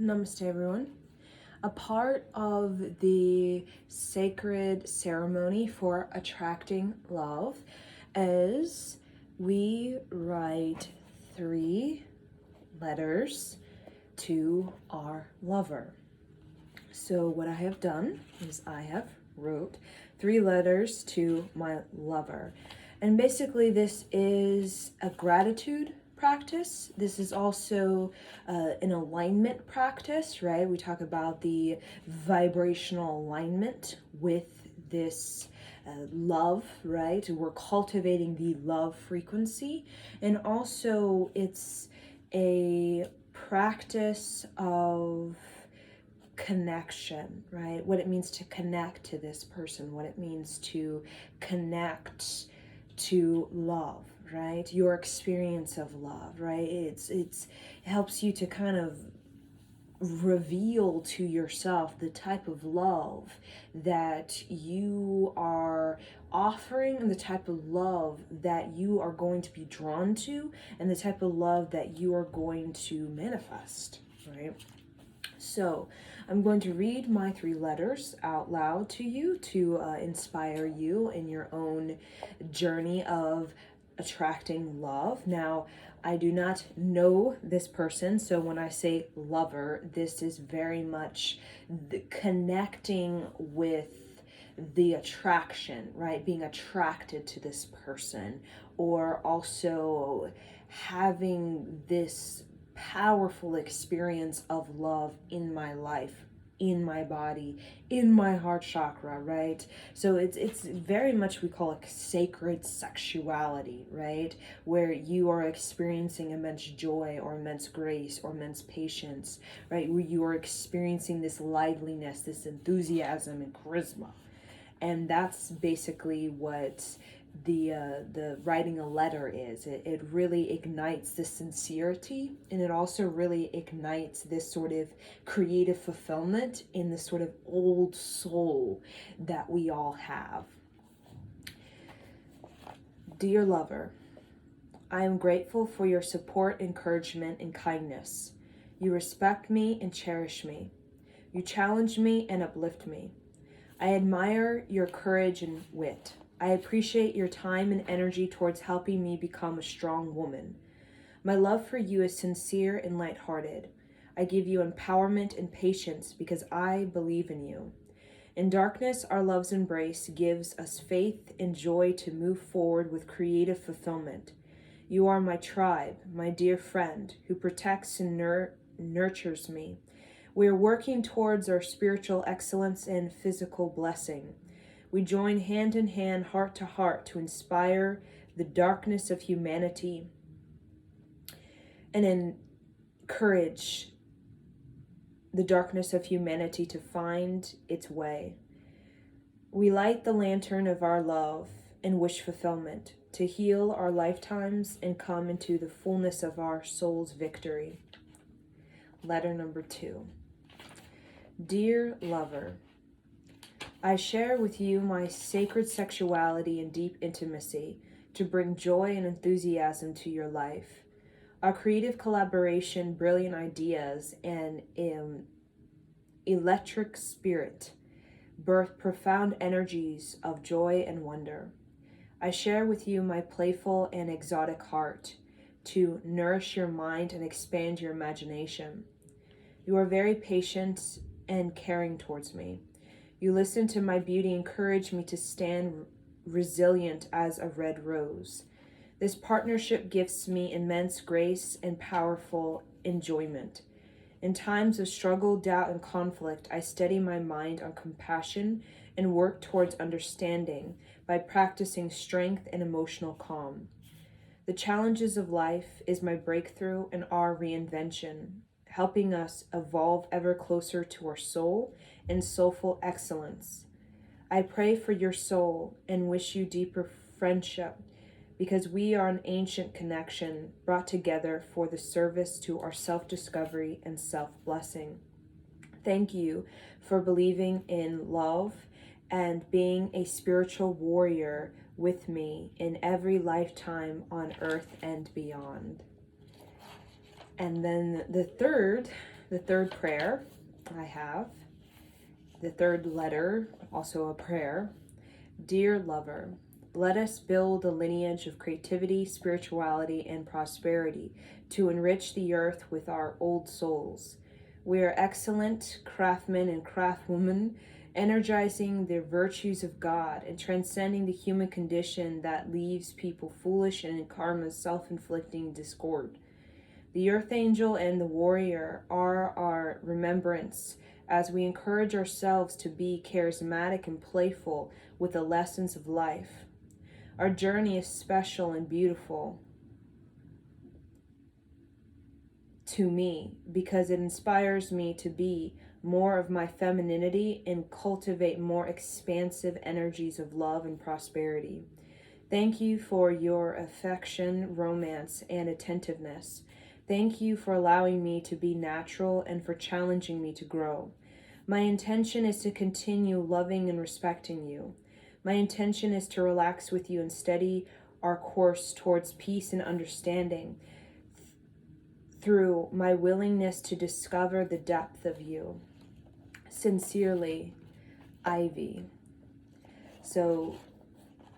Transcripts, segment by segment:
Namaste, everyone. A part of the sacred ceremony for attracting love is we write 3 letters to our lover. So what I have done is I have wrote 3 letters to my lover. And basically this is a gratitude practice. This is also an alignment practice, right? We talk about the vibrational alignment with this love, right? We're cultivating the love frequency. And also it's a practice of connection, right? What it means to connect to this person, what it means to connect to love, right? Your experience of love, right? It helps you to kind of reveal to yourself the type of love that you are offering and the type of love that you are going to be drawn to and the type of love that you are going to manifest, right? So I'm going to read my 3 letters out loud to you to inspire you in your own journey of attracting love. Now, I do not know this person, so when I say lover, this is very much connecting with the attraction, right? Being attracted to this person, or also having this powerful experience of love in my life, in my body, in my heart chakra, right? So it's very much, we call it sacred sexuality, right? Where you are experiencing immense joy or immense grace or immense patience, right? Where you are experiencing this liveliness, this enthusiasm and charisma. And that's basically what the writing a letter is. It really ignites the sincerity, and it also really ignites this sort of creative fulfillment in the sort of old soul that we all have. Dear lover, I am grateful for your support, encouragement, and kindness. You respect me and cherish me. You challenge me and uplift me. I admire your courage and wit. I appreciate your time and energy towards helping me become a strong woman. My love for you is sincere and lighthearted. I give you empowerment and patience because I believe in you. In darkness, our love's embrace gives us faith and joy to move forward with creative fulfillment. You are my tribe, my dear friend, who protects and nurtures me. We are working towards our spiritual excellence and physical blessing. We join hand in hand, heart to heart, to inspire the darkness of humanity and encourage the darkness of humanity to find its way. We light the lantern of our love and wish fulfillment, to heal our lifetimes and come into the fullness of our soul's victory. Letter number 2. Dear lover, I share with you my sacred sexuality and deep intimacy to bring joy and enthusiasm to your life. Our creative collaboration, brilliant ideas, and electric spirit birth profound energies of joy and wonder. I share with you my playful and exotic heart to nourish your mind and expand your imagination. You are very patient and caring towards me. You listen to my beauty, encourage me to stand resilient as a red rose. This partnership gives me immense grace and powerful enjoyment. In times of struggle, doubt, and conflict, I steady my mind on compassion and work towards understanding by practicing strength and emotional calm. The challenges of life is my breakthrough and our reinvention, helping us evolve ever closer to our soul and soulful excellence. I pray for your soul and wish you deeper friendship, because we are an ancient connection brought together for the service to our self-discovery and self-blessing. Thank you for believing in love and being a spiritual warrior with me in every lifetime on earth and beyond. And then the third The third prayer I have, the third letter, also a prayer. Dear lover, let us build a lineage of creativity, spirituality, and prosperity to enrich the earth with our old souls. We are excellent craftsmen and craftwomen, energizing the virtues of God and transcending the human condition that leaves people foolish and in karma's self-inflicting discord. The earth angel and the warrior are our remembrance as we encourage ourselves to be charismatic and playful with the lessons of life. Our journey is special and beautiful to me because it inspires me to be more of my femininity and cultivate more expansive energies of love and prosperity. Thank you for your affection, romance, and attentiveness. Thank you for allowing me to be natural and for challenging me to grow. My intention is to continue loving and respecting you. My intention is to relax with you and steady our course towards peace and understanding through my willingness to discover the depth of you. Sincerely, Ivy. So,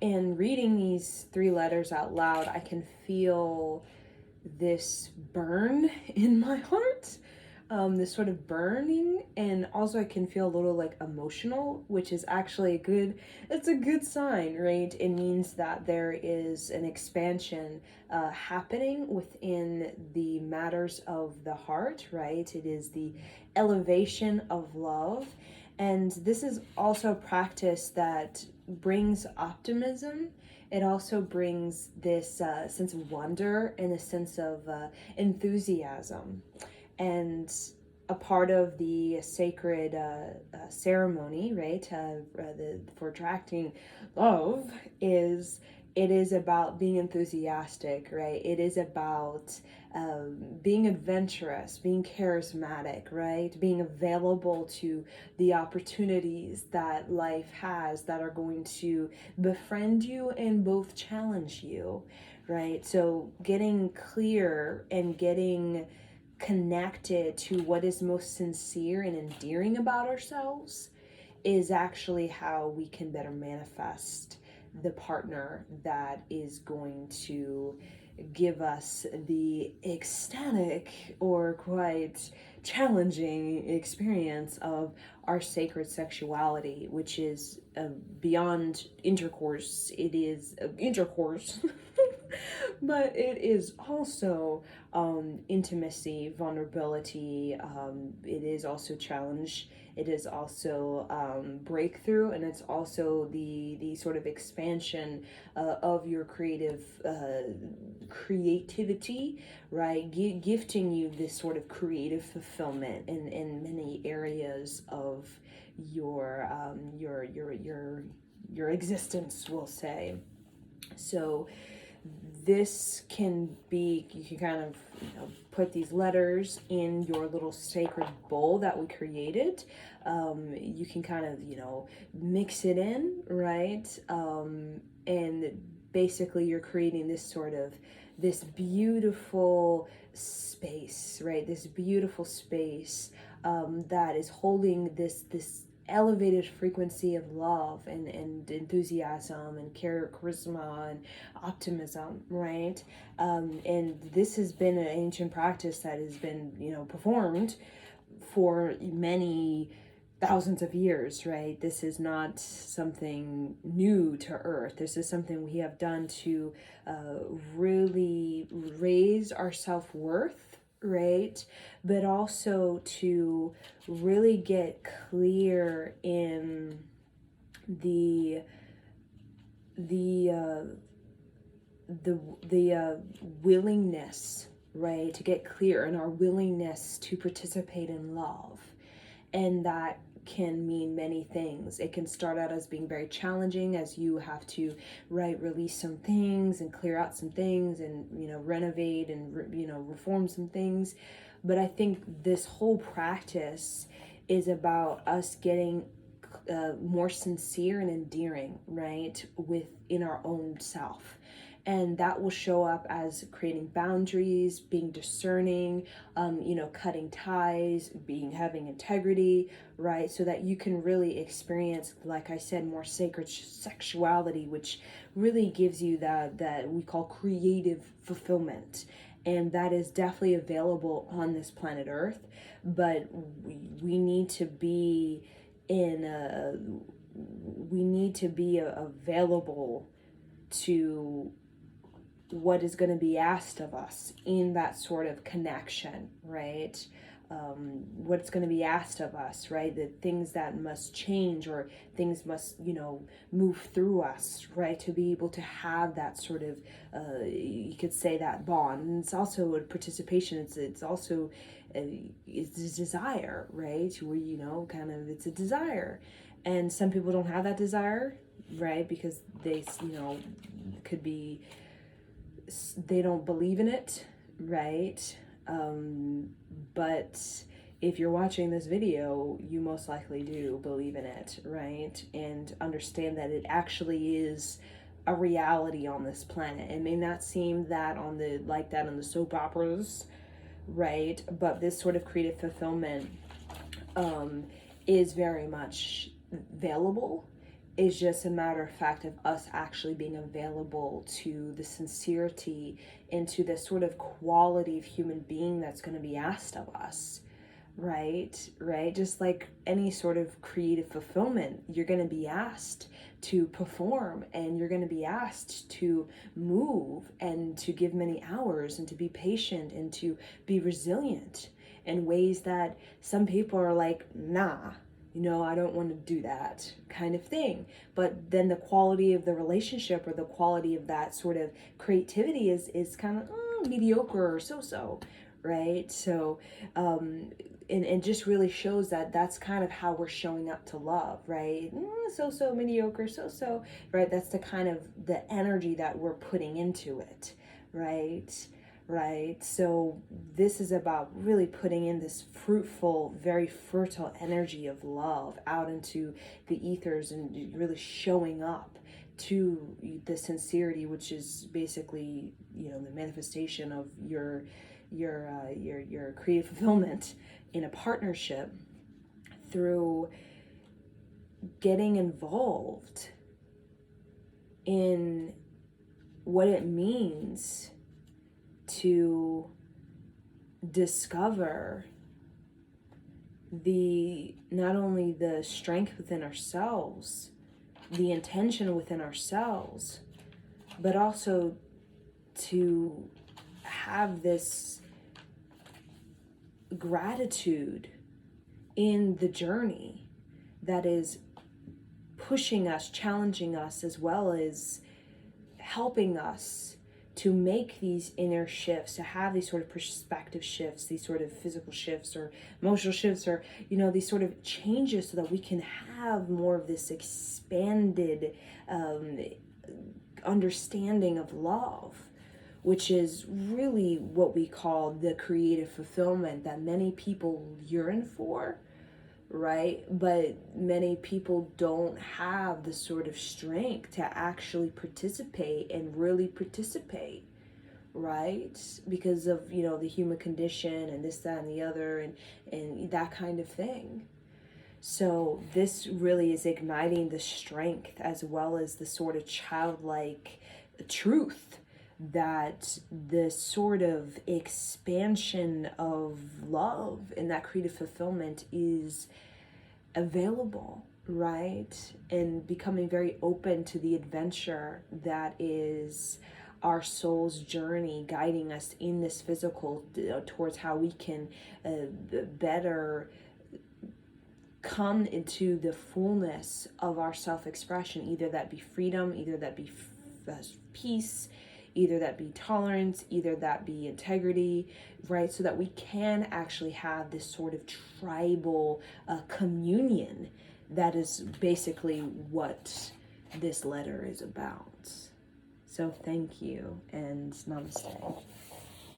in reading these three letters out loud, I can feel this burn in my heart, this sort of burning, and also I can feel a little like emotional, which is actually it's a good sign, right? It means that there is an expansion happening within the matters of the heart, right? It is the elevation of love. And this is also a practice that brings optimism. It also brings this sense of wonder and a sense of enthusiasm. And a part of the sacred ceremony, right, for attracting love it is about being enthusiastic, right? It is about being adventurous, being charismatic, right? Being available to the opportunities that life has that are going to befriend you and both challenge you, right? So getting clear and getting connected to what is most sincere and endearing about ourselves is actually how we can better manifest the partner that is going to give us the ecstatic or quite challenging experience of our sacred sexuality, which is beyond intercourse. It is intercourse, but it is also intimacy, vulnerability. It is also challenge. It is also breakthrough, and it's also the sort of expansion of your creativity, right? Gifting you this sort of creative fulfillment in many areas of your existence, we'll say. So this can be, you can kind of put these letters in your little sacred bowl that we created. You can kind of mix it in, right? And basically you're creating this beautiful space, right? This beautiful space that is holding this elevated frequency of love and enthusiasm and charisma and optimism, right? And this has been an ancient practice that has been performed for many thousands of years, right? This is not something new to Earth. This is something we have done to really raise our self-worth, right? But also to really get clear in the willingness, right? To get clear in our willingness to participate in love. And that can mean many things. It can start out as being very challenging, as you have to release some things and clear out some things and renovate and reform some things. But I think this whole practice is about us getting more sincere and endearing, right, within our own self. And that will show up as creating boundaries, being discerning, cutting ties, having integrity, right? So that you can really experience, like I said, more sacred sexuality, which really gives you that we call creative fulfillment. And that is definitely available on this planet Earth, but we need to be available to what is going to be asked of us in that sort of connection, right? What's going to be asked of us, right? The things that must change, or things must, move through us, right? To be able to have that sort of, you could say, that bond. And it's also a participation. It's also, it's a desire, right? Where, it's a desire. And some people don't have that desire, right? Because they, could be, they don't believe in it, right? But if you're watching this video, you most likely do believe in it, right? And understand that it actually is a reality on this planet. It may not seem that on the soap operas, right? But this sort of creative fulfillment is very much available. It's just a matter of fact of us actually being available to the sincerity and to the sort of quality of human being that's going to be asked of us, right? Just like any sort of creative fulfillment, you're going to be asked to perform, and you're going to be asked to move, and to give many hours, and to be patient, and to be resilient in ways that some people are like, nah, I don't want to do that kind of thing. But then the quality of the relationship, or the quality of that sort of creativity is kind of mediocre or so, right? So, and just really shows that that's kind of how we're showing up to love, right? So, mediocre, so, right? That's the kind of the energy that we're putting into it, right? So this is about really putting in this fruitful, very fertile energy of love out into the ethers, and really showing up to the sincerity, which is basically, the manifestation of your creative fulfillment in a partnership, through getting involved in what it means to discover not only the strength within ourselves, the intention within ourselves, but also to have this gratitude in the journey that is pushing us, challenging us, as well as helping us to make these inner shifts, to have these sort of perspective shifts, these sort of physical shifts or emotional shifts, or, these sort of changes, so that we can have more of this expanded understanding of love, which is really what we call the creative fulfillment that many people yearn for, right? But many people don't have the sort of strength to actually participate and really participate, right? Because of, the human condition, and this, that, and the other, and that kind of thing. So this really is igniting the strength, as well as the sort of childlike truth, that the sort of expansion of love and that creative fulfillment is available, right? And becoming very open to the adventure that is our soul's journey, guiding us in this physical, towards how we can better come into the fullness of our self-expression, either that be freedom, either that be peace, either that be tolerance, either that be integrity, right? So that we can actually have this sort of tribal communion. That is basically what this letter is about. So thank you, and namaste.